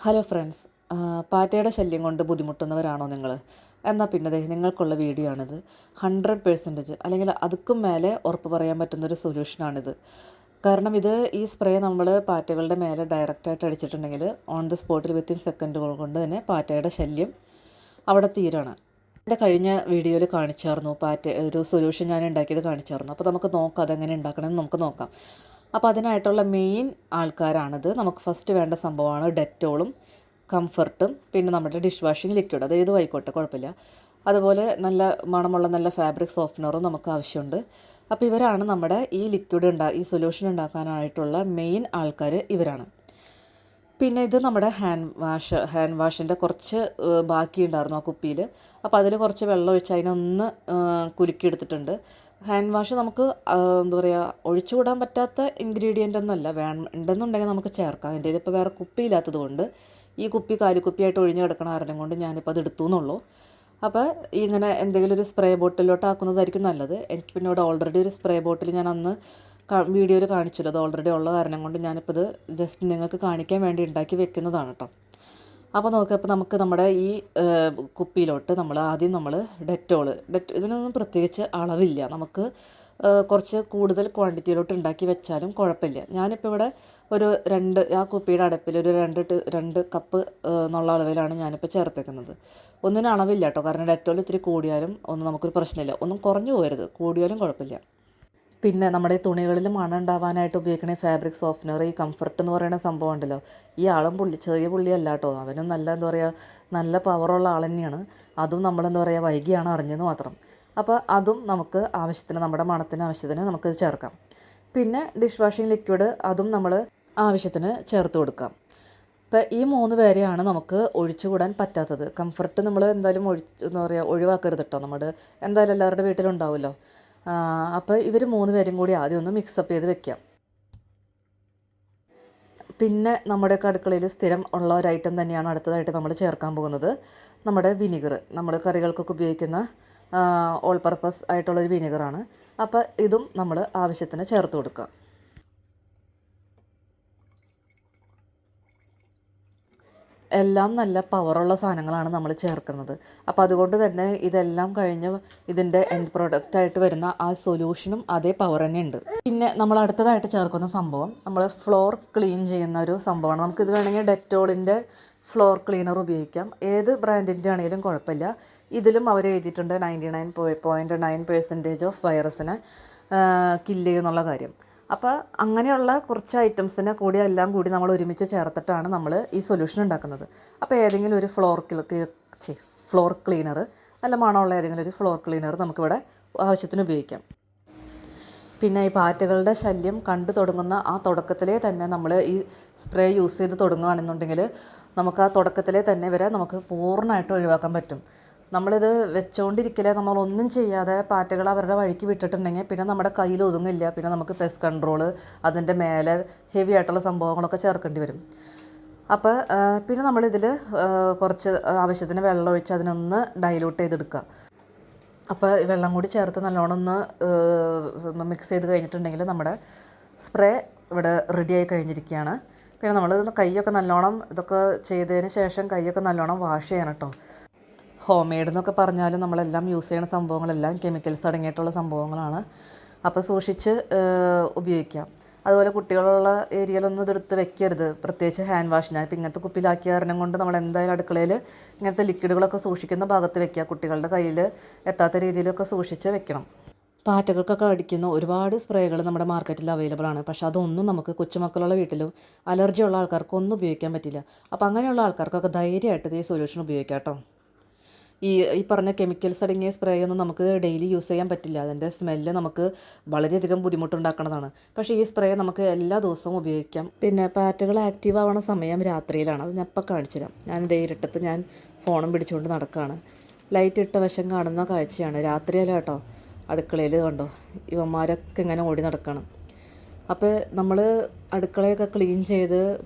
Hello friends, പാറ്റയുടെ ശല്യം കൊണ്ട് ബുദ്ധിമുട്ടുന്നവരാണോ നിങ്ങൾ? എന്നാൽ പിന്നെ ദേ നിങ്ങൾക്കുള്ള വീഡിയോ ആണിത്. 100% അല്ലെങ്കിൽ അതുക്കും മേലെ ഉറപ്പ് പറയാൻ പറ്റുന്നൊരു സൊല്യൂഷനാണിത്. കാരണം ഈ സ്പ്രേ നമ്മൾ പാറ്റകളുടെ മേലെ ഡയറക്റ്റായിട്ട് അടിച്ചിട്ടുണ്ടെങ്കിൽ ഓൺ ദി സ്പോട്ടിൽ വിത്തിൻ സെക്കൻഡുകൾ കൊണ്ട് തന്നെ പാറ്റയുടെ ശല്യം അവിടെ തീരാണ്. എൻ്റെ കഴിഞ്ഞ വീഡിയോയിൽ കാണിച്ചായിരുന്നു ഒരു സൊല്യൂഷൻ ഞാൻ ഉണ്ടാക്കിയത് കാണിച്ചായിരുന്നു. അപ്പോൾ നമുക്ക് നോക്കാം അതെങ്ങനെ ഉണ്ടാക്കണമെന്ന് നമുക്ക് നോക്കാം. അപ്പോൾ അതിനായിട്ടുള്ള മെയിൻ ആൾക്കാരാണിത്. നമുക്ക് ഫസ്റ്റ് വേണ്ട സംഭവമാണ് ഡെറ്റോളും കംഫർട്ടും പിന്നെ നമ്മുടെ ഡിഷ് വാഷിംഗ് ലിക്വിഡ്, അത് ഏതും ആയിക്കോട്ടെ കുഴപ്പമില്ല. അതുപോലെ നല്ല മണമുള്ള നല്ല ഫാബ്രിക് സോഫ്റ്റ്നറും നമുക്ക് ആവശ്യമുണ്ട്. അപ്പോൾ ഇവരാണ് നമ്മുടെ ഈ സൊല്യൂഷൻ ഉണ്ടാക്കാനായിട്ടുള്ള മെയിൻ ആൾക്കാർ ഇവരാണ്. പിന്നെ ഇത് നമ്മുടെ ഹാൻഡ് വാഷിൻ്റെ കുറച്ച് ബാക്കിയുണ്ടായിരുന്നു ആ കുപ്പിയിൽ. അപ്പോൾ അതിൽ കുറച്ച് വെള്ളം ഒഴിച്ച് അതിനൊന്ന് കുലുക്കിയെടുത്തിട്ടുണ്ട്. ഹാൻഡ് വാഷ് നമുക്ക് എന്താ പറയുക, ഒഴിച്ചുകൂടാൻ പറ്റാത്ത ഇൻഗ്രീഡിയൻ്റ് ഒന്നുമല്ല, ഉണ്ടെന്നുണ്ടെങ്കിൽ നമുക്ക് ചേർക്കാം. എൻ്റെ ഇതിപ്പോൾ വേറെ കുപ്പിയില്ലാത്തത് കൊണ്ട് ഈ കുപ്പി കാലിക്കുപ്പിയായിട്ട് ഒഴിഞ്ഞ് കിടക്കണ കാരണം കൊണ്ട് ഞാനിപ്പോൾ അത് എടുത്തു എന്നുള്ളൂ. അപ്പോൾ ഇങ്ങനെ എന്തെങ്കിലും ഒരു സ്പ്രേ ബോട്ടിലോട്ട് ആക്കുന്നതായിരിക്കും നല്ലത്. എനിക്ക് പിന്നെ ഇവിടെ ഓൾറെഡി ഒരു സ്പ്രേ ബോട്ടിൽ ഞാൻ അന്ന് വീഡിയോയിൽ കാണിച്ചല്ലോ, അത് ഓൾറെഡി ഉള്ള കാരണം കൊണ്ട് ഞാനിപ്പോൾ ഇത് ജസ്റ്റ് നിങ്ങൾക്ക് കാണിക്കാൻ വേണ്ടി ഉണ്ടാക്കി വെക്കുന്നതാണ് കേട്ടോ. അപ്പോൾ നോക്കിയപ്പോൾ നമുക്ക് നമ്മുടെ ഈ കുപ്പിയിലോട്ട് ആദ്യം ഇതിനൊന്നും പ്രത്യേകിച്ച് അളവില്ല, നമുക്ക് കുറച്ച് കൂടുതൽ ക്വാണ്ടിറ്റിയിലോട്ട് ഉണ്ടാക്കി വെച്ചാലും കുഴപ്പമില്ല. ഞാനിപ്പോൾ ഇവിടെ ആ കുപ്പിയുടെ അടപ്പിൽ ഒരു 2 കപ്പ് എന്നുള്ള അളവിലാണ് ഞാനിപ്പോൾ ചേർത്തേക്കുന്നത്. ഒന്നിനും അളവില്ല കേട്ടോ, കാരണം ഡെറ്റോൾ ഇത്തിരി കൂടിയാലും ഒന്നും നമുക്കൊരു പ്രശ്നമില്ല, ഒന്നും കുറഞ്ഞു പോകരുത്, കൂടിയാലും കുഴപ്പമില്ല. പിന്നെ നമ്മുടെ തുണികളിൽ മണം ഉണ്ടാവാനായിട്ട് ഉപയോഗിക്കുന്ന ഫാബ്രിക് സോഫ്റ്റ്നർ, ഈ കംഫർട്ട് എന്ന് പറയുന്ന സംഭവം ഉണ്ടല്ലോ, ഈ ആളും ചെറിയ പുള്ളിയല്ല കേട്ടോ, അവനും നല്ല പവറുള്ള ആൾ തന്നെയാണ്. അതും വൈകിയാണ് അറിഞ്ഞതെന്ന് മാത്രം. അപ്പോൾ അതും നമുക്ക് ആവശ്യത്തിന്, നമ്മുടെ മണത്തിന് ആവശ്യത്തിന് നമുക്ക് ചേർക്കാം. പിന്നെ ഡിഷ് വാഷിംഗ് ലിക്വിഡ്, അതും നമ്മൾ ആവശ്യത്തിന് ചേർത്ത് കൊടുക്കാം. ഇപ്പോൾ ഈ 3 പേരെയാണ് നമുക്ക് ഒഴിച്ചുകൂടാൻ പറ്റാത്തത്. കംഫർട്ട് നമ്മൾ എന്തായാലും ഒഴിവാക്കരുത് കേട്ടോ, എന്തായാലും എല്ലാവരുടെ വീട്ടിലുണ്ടാവുമല്ലോ. അപ്പോൾ ഇവർ 3 പേരും കൂടി ആദ്യം ഒന്ന് മിക്സപ്പ് ചെയ്ത് വെക്കാം. പിന്നെ നമ്മുടെയൊക്കെ അടുക്കളയിൽ സ്ഥിരം ഉള്ള ഒരു ഐറ്റം തന്നെയാണ് അടുത്തതായിട്ട് നമ്മൾ ചേർക്കാൻ പോകുന്നത്, നമ്മുടെ വിനിഗർ. നമ്മൾ കറികൾക്കൊക്കെ ഉപയോഗിക്കുന്ന ഓൾ പർപ്പസ് ആയിട്ടുള്ളൊരു വിനിഗറാണ്. അപ്പോൾ ഇതും നമ്മൾ ആവശ്യത്തിന് ചേർത്ത് കൊടുക്കുക. എല്ലാം നല്ല പവറുള്ള സാധനങ്ങളാണ് നമ്മൾ ചേർക്കുന്നത്. അപ്പോൾ അതുകൊണ്ട് തന്നെ ഇതെല്ലാം കഴിഞ്ഞ് ഇതിൻ്റെ എൻഡ് പ്രൊഡക്റ്റായിട്ട് വരുന്ന ആ സൊല്യൂഷനും അതേ പവർ തന്നെ ഉണ്ട്. പിന്നെ നമ്മൾ അടുത്തതായിട്ട് ചേർക്കുന്ന സംഭവം നമ്മൾ ഫ്ലോർ ക്ലീൻ ചെയ്യുന്ന ഒരു സംഭവമാണ്. നമുക്കിത് വേണമെങ്കിൽ ഡെറ്റോളിൻ്റെ ഫ്ലോർ ക്ലീനർ ഉപയോഗിക്കാം, ഏത് ബ്രാൻഡിൻ്റെ ആണെങ്കിലും കുഴപ്പമില്ല. ഇതിലും അവർ എഴുതിയിട്ടുണ്ട് 99.9% ഓഫ് വൈറസിനെ കില്ല് ചെയ്യുന്നുള്ള കാര്യം. അപ്പോൾ അങ്ങനെയുള്ള കുറച്ച് ഐറ്റംസിനെ കൂടി എല്ലാം കൂടി നമ്മൾ ഒരുമിച്ച് ചേർത്തിട്ടാണ് നമ്മൾ ഈ സൊല്യൂഷൻ ഉണ്ടാക്കുന്നത്. അപ്പോൾ ഏതെങ്കിലും ഒരു ഫ്ലോർ ക്ലീനർ, നല്ല മണമുള്ള ഏതെങ്കിലും ഒരു ഫ്ലോർ ക്ലീനർ നമുക്കിവിടെ ആവശ്യത്തിന് ഉപയോഗിക്കാം. പിന്നെ ഈ പാറ്റകളുടെ ശല്യം കണ്ടു തുടങ്ങുന്ന ആ തുടക്കത്തിലേ തന്നെ നമ്മൾ ഈ സ്പ്രേ യൂസ് ചെയ്ത് തുടങ്ങുകയാണെന്നുണ്ടെങ്കിൽ നമുക്ക് ആ തുടക്കത്തിലേ തന്നെ വരെ നമുക്ക് പൂർണ്ണമായിട്ട് ഒഴിവാക്കാൻ പറ്റും. നമ്മളിത് വെച്ചുകൊണ്ടിരിക്കില്ല, നമ്മളൊന്നും ചെയ്യാതെ പാറ്റകൾ അവരുടെ വഴിക്ക് വിട്ടിട്ടുണ്ടെങ്കിൽ പിന്നെ നമ്മുടെ കയ്യിൽ ഒതുങ്ങില്ല. പിന്നെ നമുക്ക് പെസ്റ്റ് കൺട്രോൾ, അതിൻ്റെ മേലെ ഹെവി ആയിട്ടുള്ള സംഭവങ്ങളൊക്കെ ചേർക്കേണ്ടി വരും. അപ്പോൾ പിന്നെ നമ്മളിതിൽ കുറച്ച് ആവശ്യത്തിന് വെള്ളം ഒഴിച്ച് അതിനൊന്ന് ഡൈലൂട്ട് ചെയ്തെടുക്കുക. അപ്പോൾ വെള്ളം കൂടി ചേർത്ത് നല്ലോണം ഒന്ന് മിക്സ് ചെയ്ത് കഴിഞ്ഞിട്ടുണ്ടെങ്കിൽ നമ്മുടെ സ്പ്രേ ഇവിടെ റെഡിയായി കഴിഞ്ഞിരിക്കുകയാണ്. പിന്നെ നമ്മൾ കൈയൊക്കെ നല്ലോണം ഇതൊക്കെ ചെയ്തതിന് ശേഷം കൈയൊക്കെ നല്ലോണം വാഷ് ചെയ്യണം കേട്ടോ. ഹോം മെയ്ഡ് എന്നൊക്കെ പറഞ്ഞാലും നമ്മളെല്ലാം യൂസ് ചെയ്യുന്ന സംഭവങ്ങളെല്ലാം കെമിക്കൽസ് അടങ്ങിയിട്ടുള്ള സംഭവങ്ങളാണ്. അപ്പോൾ സൂക്ഷിച്ച് ഉപയോഗിക്കാം. അതുപോലെ കുട്ടികളുള്ള ഏരിയയിലൊന്നും ഇതെടുത്ത് വെക്കരുത്, പ്രത്യേകിച്ച് ഹാൻഡ് വാഷ്. ഞാനിപ്പോൾ ഇങ്ങനത്തെ കുപ്പിയിലാക്കിയ കാരണം കൊണ്ട് നമ്മൾ എന്തായാലും അടുക്കളയിൽ ഇങ്ങനത്തെ ലിക്വിഡുകളൊക്കെ സൂക്ഷിക്കുന്ന ഭാഗത്ത് വെക്കുക, കുട്ടികളുടെ കയ്യിൽ എത്താത്ത രീതിയിലൊക്കെ സൂക്ഷിച്ച് വെക്കണം. പാറ്റകൾക്കൊക്കെ അടിക്കുന്ന ഒരുപാട് സ്പ്രേകൾ നമ്മുടെ മാർക്കറ്റിൽ അവൈലബിൾ ആണ്. പക്ഷേ അതൊന്നും നമുക്ക് കൊച്ചുമക്കളുള്ള വീട്ടിലും അലർജി ഉള്ള ആൾക്കാർക്കൊന്നും ഉപയോഗിക്കാൻ പറ്റില്ല. അപ്പോൾ അങ്ങനെയുള്ള ആൾക്കാർക്കൊക്കെ ധൈര്യമായിട്ട് ഈ സൊല്യൂഷൻ ഉപയോഗിക്കാം കേട്ടോ. ഈ പറഞ്ഞ കെമിക്കൽസ് അടങ്ങിയ സ്പ്രേ ഒന്നും നമുക്ക് ഡെയിലി യൂസ് ചെയ്യാൻ പറ്റില്ല, അതിൻ്റെ സ്മെല്ല് നമുക്ക് വളരെയധികം ബുദ്ധിമുട്ടുണ്ടാക്കുന്നതാണ്. പക്ഷേ ഈ സ്പ്രേ നമുക്ക് എല്ലാ ദിവസവും ഉപയോഗിക്കാം. പിന്നെ പാറ്റകൾ ആക്റ്റീവ് ആവണ സമയം രാത്രിയിലാണ്, അത് ഞാൻ ഇപ്പം കാണിച്ചു തരാം. ഞാൻ ഇരുട്ടത്ത് ഞാൻ ഫോണും പിടിച്ചുകൊണ്ട് നടക്കുകയാണ്. ലൈറ്റ് ഇട്ട വശം കാണുന്ന കാഴ്ചയാണ്, രാത്രിയല്ല കേട്ടോ. അടുക്കളയിൽ കണ്ടോ ഇവന്മാരൊക്കെ ഇങ്ങനെ ഓടി നടക്കണം. അപ്പോൾ നമ്മൾ അടുക്കളയൊക്കെ ക്ലീൻ ചെയ്ത്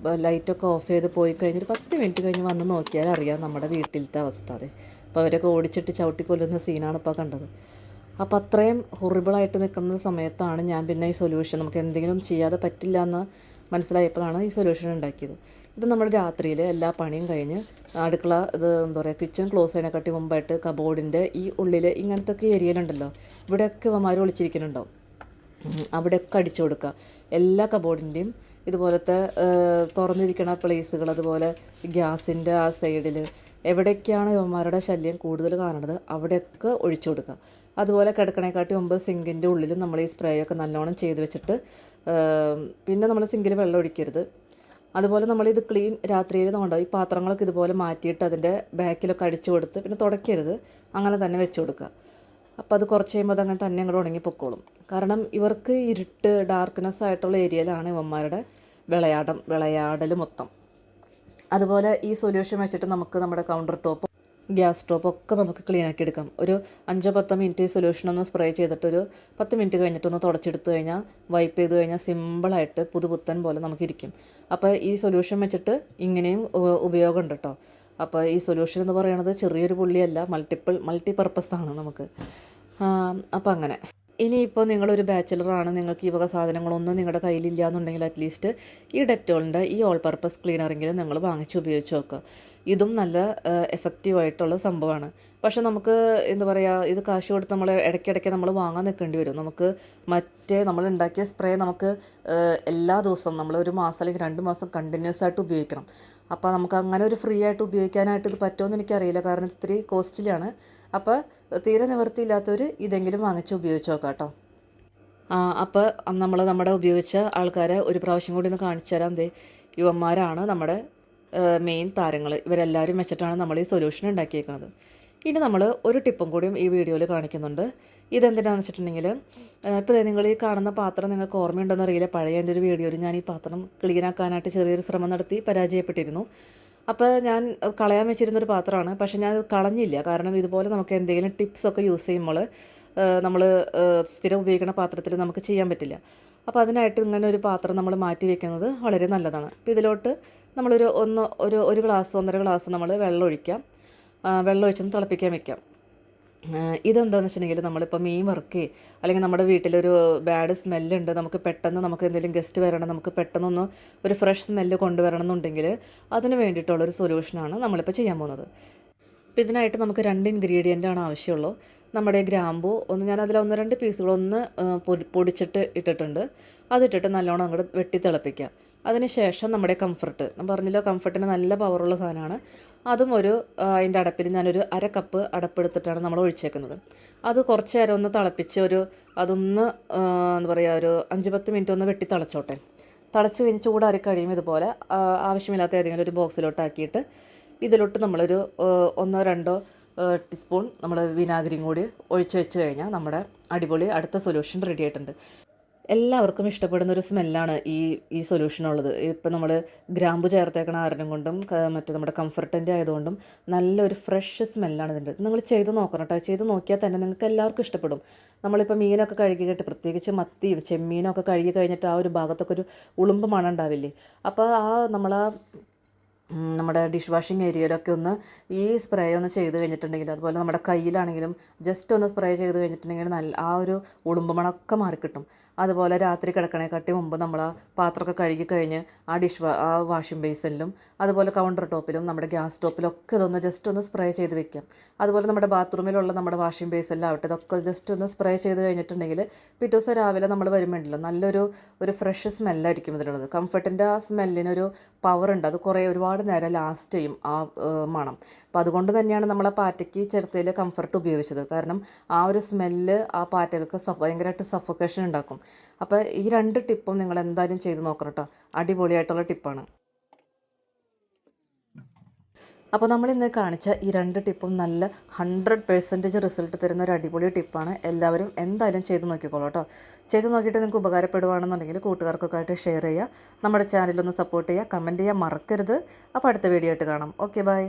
ലൈറ്റൊക്കെ ഓഫ് ചെയ്ത് പോയി കഴിഞ്ഞ് ഒരു 10 മിനിറ്റ് കഴിഞ്ഞ് വന്ന് നോക്കിയാൽ അറിയാം നമ്മുടെ വീട്ടിലത്തെ അവസ്ഥ. അതെ, അപ്പോൾ അവരൊക്കെ ഓടിച്ചിട്ട് ചവിട്ടിക്കൊല്ലുന്ന സീനാണ് ഇപ്പോൾ കണ്ടത്. അപ്പോൾ അത്രയും ഹൊറിബിളായിട്ട് നിൽക്കുന്ന സമയത്താണ് ഞാൻ പിന്നെ ഈ സൊല്യൂഷൻ നമുക്ക് എന്തെങ്കിലും ചെയ്യാതെ പറ്റില്ല എന്ന് മനസ്സിലായപ്പോഴാണ് ഈ സൊല്യൂഷൻ ഉണ്ടാക്കിയത്. ഇത് നമ്മൾ രാത്രിയിൽ എല്ലാ പണിയും കഴിഞ്ഞ് അടുക്കള ഇത് എന്താ പറയുക കിച്ചൺ ക്ലോസ് ചെയ്യുന്നതിനെക്കാട്ടി മുമ്പായിട്ട് കബോർഡിൻ്റെ ഈ ഉള്ളിൽ ഇങ്ങനത്തെ ഒക്കെ ഏരിയയിലുണ്ടല്ലോ, ഇവിടെയൊക്കെ ഇവന്മാർ ഒളിച്ചിരിക്കുന്നുണ്ടാവും. അവിടെയൊക്കെ അടിച്ചു കൊടുക്കുക. എല്ലാ കബോർഡിൻ്റെയും ഇതുപോലത്തെ തുറന്നിരിക്കുന്ന പ്ലേസുകൾ, അതുപോലെ ഗ്യാസിൻ്റെ ആ സൈഡിൽ എവിടേക്കാണ് ഇവന്മാരുടെ ശല്യം കൂടുതൽ കാണുന്നത് അവിടെയൊക്കെ ഒഴിച്ചു കൊടുക്കുക. അതുപോലെ കിടക്കണേക്കാട്ടി മുമ്പ് സിങ്കിൻ്റെ ഉള്ളിലും നമ്മൾ ഈ സ്പ്രേ ഒക്കെ നല്ലോണം ചെയ്ത് വെച്ചിട്ട് പിന്നെ നമ്മൾ സിങ്കിൽ വെള്ളം ഒഴിക്കരുത്. അതുപോലെ നമ്മളിത് ക്ലീൻ രാത്രിയിൽ നോണ്ടോ ഈ പാത്രങ്ങളൊക്കെ ഇതുപോലെ മാറ്റിയിട്ട് അതിൻ്റെ ബാക്കിലൊക്കെ അടിച്ചു കൊടുത്ത് പിന്നെ തുടയ്ക്കരുത്, അങ്ങനെ തന്നെ വെച്ച് കൊടുക്കുക. അപ്പോൾ അത് കുറച്ച് കഴിയുമ്പോൾ അതങ്ങനെ തന്നെ അങ്ങോട്ട് ഉണങ്ങി പൊക്കോളും. കാരണം ഇവർക്ക് ഇരുട്ട് ഡാർക്ക്നെസ് ആയിട്ടുള്ള ഏരിയയിലാണ് ഇവന്മാരുടെ വിളയാടൽ മൊത്തം. അതുപോലെ ഈ സൊല്യൂഷൻ വെച്ചിട്ട് നമുക്ക് നമ്മുടെ കൗണ്ടർ ടോപ്പ് ഗ്യാസ് സ്റ്റോപ്പൊക്കെ നമുക്ക് ക്ലീൻ ആക്കി എടുക്കാം. ഒരു 5-10 മിനിറ്റ് ഈ സൊല്യൂഷൻ ഒന്ന് സ്പ്രേ ചെയ്തിട്ടൊരു 10 മിനിറ്റ് കഴിഞ്ഞിട്ടൊന്ന് തുടച്ചെടുത്ത് കഴിഞ്ഞാൽ വൈപ്പ് ചെയ്ത് കഴിഞ്ഞാൽ സിമ്പിളായിട്ട് പുതുപുത്തൻ പോലെ നമുക്കിരിക്കും. അപ്പോൾ ഈ സൊല്യൂഷൻ വെച്ചിട്ട് ഇങ്ങനെയും ഉപയോഗമുണ്ട് കേട്ടോ. അപ്പോൾ ഈ സൊല്യൂഷൻ എന്ന് പറയുന്നത് ചെറിയൊരു പുള്ളിയല്ല, മൾട്ടിപർപ്പസാണ് നമുക്ക്. അപ്പോൾ അങ്ങനെ ഇനിയിപ്പോൾ നിങ്ങളൊരു ബാച്ചിലറാണ്, നിങ്ങൾക്ക് ഈ വക സാധനങ്ങളൊന്നും നിങ്ങളുടെ കയ്യിലില്ല എന്നുണ്ടെങ്കിൽ അറ്റ്ലീസ്റ്റ് ഈ ഡെറ്റോളിൻ്റെ ഈ ഓൾ പർപ്പസ് ക്ലീനറെങ്കിലും നിങ്ങൾ വാങ്ങിച്ച് ഉപയോഗിച്ച് നോക്കുക. ഇതും നല്ല എഫക്റ്റീവായിട്ടുള്ള സംഭവമാണ്. പക്ഷെ നമുക്ക് എന്താ പറയുക, ഇത് കാശ് കൊടുത്ത് നമ്മൾ ഇടയ്ക്കിടയ്ക്ക് നമ്മൾ വാങ്ങാൻ നിൽക്കേണ്ടി വരും. നമുക്ക് മറ്റേ നമ്മൾ ഉണ്ടാക്കിയ സ്പ്രേ നമുക്ക് എല്ലാ ദിവസവും നമ്മൾ ഒരു മാസം അല്ലെങ്കിൽ 2 മാസം കണ്ടിന്യൂസ് ആയിട്ട് ഉപയോഗിക്കണം. അപ്പോൾ നമുക്ക് അങ്ങനെ ഒരു ഫ്രീ ആയിട്ട് ഉപയോഗിക്കാനായിട്ട് ഇത് പറ്റുമെന്ന് എനിക്കറിയില്ല, കാരണം ഇത്തിരി കോസ്റ്റ്ലിയാണ്. അപ്പോൾ തീരെ നിവൃത്തിയില്ലാത്തവർ ഇതെങ്കിലും വാങ്ങിച്ച് ഉപയോഗിച്ച് നോക്കാം കേട്ടോ. അപ്പോൾ നമ്മുടെ ഉപയോഗിച്ച ആൾക്കാരെ ഒരു പ്രാവശ്യം കൂടി ഒന്ന് കാണിച്ചു തരാം. യുവന്മാരാണ് നമ്മുടെ മെയിൻ താരങ്ങൾ. ഇവരെല്ലാവരും വെച്ചിട്ടാണ് നമ്മൾ ഈ സൊല്യൂഷൻ ഉണ്ടാക്കിയേക്കുന്നത്. ഇനി നമ്മൾ ഒരു ടിപ്പും കൂടിയും ഈ വീഡിയോയിൽ കാണിക്കുന്നുണ്ട്. ഇതെന്തിനാണെന്ന് വെച്ചിട്ടുണ്ടെങ്കിൽ, ഇപ്പോൾ നിങ്ങൾ ഈ കാണുന്ന പാത്രം നിങ്ങൾക്ക് ഓർമ്മയുണ്ടെന്ന് അറിയില്ല, പഴയ എൻ്റെ ഒരു വീഡിയോയിൽ ഞാൻ ഈ പാത്രം ക്ലീനാക്കാനായിട്ട് ചെറിയൊരു ശ്രമം നടത്തി പരാജയപ്പെട്ടിരുന്നു. അപ്പോൾ ഞാൻ കളയാൻ വെച്ചിരുന്നൊരു പാത്രമാണ്. പക്ഷേ ഞാൻ കളഞ്ഞില്ല, കാരണം ഇതുപോലെ നമുക്ക് എന്തെങ്കിലും ടിപ്സൊക്കെ യൂസ് ചെയ്യുമ്പോൾ നമ്മൾ സ്ഥിരം ഉപയോഗിക്കുന്ന പാത്രത്തിൽ നമുക്ക് ചെയ്യാൻ പറ്റില്ല. അപ്പോൾ അതിനായിട്ട് ഇങ്ങനെ ഒരു പാത്രം നമ്മൾ മാറ്റി വയ്ക്കുന്നത് വളരെ നല്ലതാണ്. അപ്പോൾ ഇതിലോട്ട് നമ്മളൊരു ഒരു ഗ്ലാസ് 1.5 ഗ്ലാസ് നമ്മൾ വെള്ളം ഒഴിക്കാം. വെള്ളം ഒഴിച്ചൊന്ന് തിളപ്പിക്കാൻ വെക്കാം. ഇതെന്താണെന്ന് വെച്ചിട്ടുണ്ടെങ്കിൽ, നമ്മളിപ്പോൾ മീൻ വറുക്കേ അല്ലെങ്കിൽ നമ്മുടെ വീട്ടിലൊരു ബാഡ് സ്മെല്ലുണ്ട്, നമുക്ക് എന്തെങ്കിലും ഗസ്റ്റ് വരണം, നമുക്ക് പെട്ടെന്നൊന്ന് ഒരു ഫ്രഷ് സ്മെല്ല് കൊണ്ടുവരണം എന്നുണ്ടെങ്കിൽ അതിന് വേണ്ടിയിട്ടുള്ളൊരു സൊല്യൂഷനാണ് നമ്മളിപ്പോൾ ചെയ്യാൻ പോകുന്നത്. അപ്പോൾ ഇതിനായിട്ട് നമുക്ക് 2 ഇൻഗ്രീഡിയൻ്റാണ് ആവശ്യമുള്ളൂ. നമ്മുടെ ഗ്രാമ്പൂ ഞാൻ അതിൽ 1-2 പീസുകളൊന്ന് പൊടിച്ചിട്ട് ഇട്ടിട്ടുണ്ട്. അതിട്ടിട്ട് നല്ലോണം അങ്ങോട്ട് വെട്ടി തിളപ്പിക്കുക. അതിനുശേഷം നമ്മുടെ കംഫർട്ട്, ഞാൻ പറഞ്ഞല്ലോ കംഫർട്ടിന് നല്ല പവറുള്ള സാധനമാണ്. അതും അതിൻ്റെ അടപ്പിൽ ഞാനൊരു 1/2 കപ്പ് അടപ്പെടുത്തിട്ടാണ് നമ്മൾ ഒഴിച്ചേക്കുന്നത്. അത് കുറച്ച് നേരം ഒന്ന് തിളപ്പിച്ച് അതൊന്ന് എന്താ പറയുക, ഒരു 5-10 മിനിറ്റ് ഒന്ന് വെട്ടി തിളച്ചോട്ടെ. തിളച്ച് കഴിഞ്ഞ് ചൂടാറി കഴിയുമ്പോൾ ഇതുപോലെ ആവശ്യമില്ലാത്ത ഏതെങ്കിലും ഒരു ബോക്സിലോട്ടാക്കിയിട്ട് ഇതിലോട്ട് നമ്മളൊരു 1-2 ടീസ്പൂൺ നമ്മൾ വിനാഗിരിയും കൂടി ഒഴിച്ച് വെച്ച് കഴിഞ്ഞാൽ നമ്മുടെ അടിപൊളി അടുത്ത സൊല്യൂഷൻ റെഡി ആയിട്ടുണ്ട്. എല്ലാവർക്കും ഇഷ്ടപ്പെടുന്നൊരു സ്മെല്ലാണ് ഈ സൊല്യൂഷനുള്ളത്. ഇപ്പം നമ്മൾ ഗ്രാമ്പു ചേർത്തേക്കണ കാരണം കൊണ്ടും മറ്റേ നമ്മുടെ കംഫർട്ടിൻ്റെ ആയതുകൊണ്ടും നല്ലൊരു ഫ്രഷ് സ്മെല്ലാണ് ഇതിൻ്റെ. നിങ്ങൾ ചെയ്ത് നോക്കണം കേട്ടോ. ചെയ്ത് നോക്കിയാൽ തന്നെ നിങ്ങൾക്ക് എല്ലാവർക്കും ഇഷ്ടപ്പെടും. നമ്മളിപ്പോൾ മീനൊക്കെ കഴുകിയിട്ട്, പ്രത്യേകിച്ച് മത്തിയും ചെമ്മീനും ഒക്കെ കഴുകി കഴിഞ്ഞിട്ട് ആ ഒരു ഭാഗത്തൊക്കെ ഒരു ഉളുമ്പ് മണം ഉണ്ടാവില്ലേ, അപ്പോൾ നമ്മുടെ ഡിഷ് വാഷിംഗ് ഏരിയയിലൊക്കെ ഒന്ന് ഈ സ്പ്രേ ഒന്ന് ചെയ്ത് കഴിഞ്ഞിട്ടുണ്ടെങ്കിൽ, അതുപോലെ നമ്മുടെ കയ്യിലാണെങ്കിലും ജസ്റ്റ് ഒന്ന് സ്പ്രേ ചെയ്ത് കഴിഞ്ഞിട്ടുണ്ടെങ്കിൽ ആ ഒരു ഉളുമ്പ് മണമൊക്കെ മാറിക്കിട്ടും. അതുപോലെ രാത്രി കിടക്കണേക്കാട്ടി മുമ്പ് നമ്മൾ ആ പാത്രമൊക്കെ കഴുകി കഴിഞ്ഞ് ആ വാഷിംഗ് ബേസിനിലും അതുപോലെ കൗണ്ടർ ടോപ്പിലും നമ്മുടെ ഗ്യാസ് സ്റ്റോപ്പിലൊക്കെ ഇതൊന്ന് ജസ്റ്റ് ഒന്ന് സ്പ്രേ ചെയ്ത് വെക്കാം. അതുപോലെ നമ്മുടെ ബാത്റൂമിലുള്ള നമ്മുടെ വാഷിംഗ് ബേസിലാവട്ടെ, ഇതൊക്കെ ജസ്റ്റ് ഒന്ന് സ്പ്രേ ചെയ്ത് കഴിഞ്ഞിട്ടുണ്ടെങ്കിൽ പിറ്റേ ദിവസം രാവിലെ നമ്മൾ വരുമ്പോഴല്ലോ നല്ലൊരു ഫ്രഷ് സ്മെല്ലായിരിക്കും ഇതിലുള്ളത്. കംഫർട്ടിൻ്റെ ആ സ്മെല്ലിനൊരു പവറുണ്ട്, അത് ഒരുപാട് നേരം ലാസ്റ്റ് ചെയ്യും ആ മണം. അപ്പോൾ അതുകൊണ്ട് തന്നെയാണ് നമ്മൾ ആ പാറ്റയ്ക്ക് ചിരട്ടയിൽ കംഫർട്ട് ഉപയോഗിച്ചത്. കാരണം ആ ഒരു സ്മെല്ല് ആ പാറ്റകൾക്ക് ഭയങ്കരമായിട്ട് സഫോക്കേഷൻ ഉണ്ടാക്കും. അപ്പോൾ ഈ 2 ടിപ്പും നിങ്ങൾ എന്തായാലും ചെയ്ത് നോക്കണം കേട്ടോ. അടിപൊളിയായിട്ടുള്ള ടിപ്പാണ്. അപ്പോൾ നമ്മളിന്ന് കാണിച്ച ഈ 2 ടിപ്പും നല്ല 100% റിസൾട്ട് തരുന്ന ഒരു അടിപൊളി ടിപ്പാണ്. എല്ലാവരും എന്തായാലും ചെയ്ത് നോക്കിക്കോളൂ കേട്ടോ. ചെയ്ത് നോക്കിയിട്ട് നിങ്ങൾക്ക് ഉപകാരപ്പെടുകയാണെന്നുണ്ടെങ്കിൽ കൂട്ടുകാർക്കൊക്കെ ആയിട്ട് ഷെയർ ചെയ്യുക. നമ്മുടെ ചാനലൊന്ന് സപ്പോർട്ട് ചെയ്യുക, കമൻറ്റ് ചെയ്യാൻ മറക്കരുത്. അപ്പോൾ അടുത്ത വീഡിയോ ആയിട്ട് കാണാം. Okay, by.